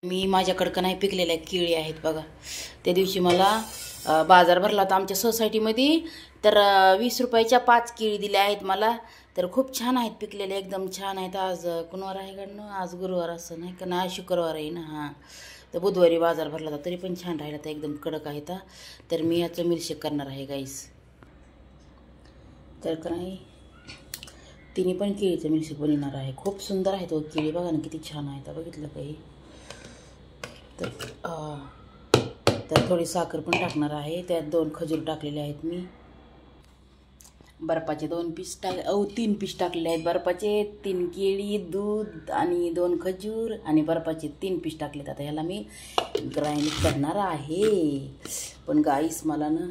मी माझ्याकडं का नाही पिकलेल्या केळी आहेत बघा. त्या दिवशी मला बाजार भरला होता आमच्या सोसायटीमध्ये, तर 20 रुपयाच्या 5 केळी दिल्या आहेत मला. तर खूप छान आहेत, पिकलेले एकदम छान आहेत. आज कुणवार आहे का ना, आज गुरुवार असं नाही का ना, शुक्रवार आहे ना. हां, तर बुधवारी बाजार भरला होता, तरी पण छान राहिला तर एकदम कडक आहेत. तर मी याचं मिल्कशेक करणार आहे गाईस. तर का नाही तिने पण केळीचं मिल्कशेक बनवणार आहे. खूप सुंदर आहे तो केळी, बघा ना किती छान आहे. बघितलं काही तर थोडी साखर पण टाकणार आहे. त्यात 2 खजूर टाकलेले आहेत मी. बर्फाचे 2 पीस 3 पीस टाकलेले आहेत बर्फाचे. 3 केळी, दूध आणि 2 खजूर आणि बर्फाचे 3 पीस टाकलेत. आता ह्याला मी ग्राइंड करणार आहे. पण गाईस मला ना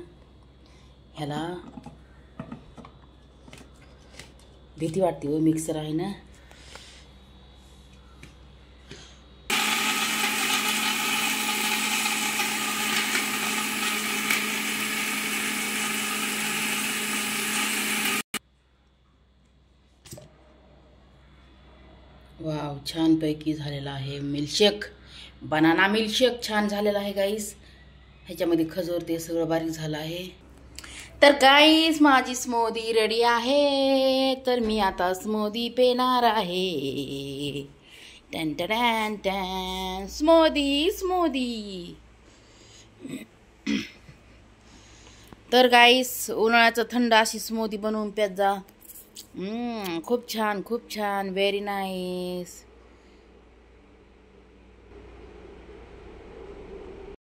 ह्याला भीती वाटते हो, मिक्सर आहे ना. वाव, छानपैकी झालेला आहे मिल्कशेक. बनाना मिल्कशेक छान झालेला आहे गाईस. ह्याच्यामध्ये खजूर ते सगळं बारीक झालं आहे. तर गाईस माझी स्मूदी रेडी आहे. तर मी आता स्मूदी पेणार आहे. टॅन टॅन टॅन, स्मूदी स्मूदी. तर गाईस उन्हाळ्याचं थंड अशी स्मूदी बनवून प्यात जा. खूप छान, खूप छान, व्हेरी नाईस.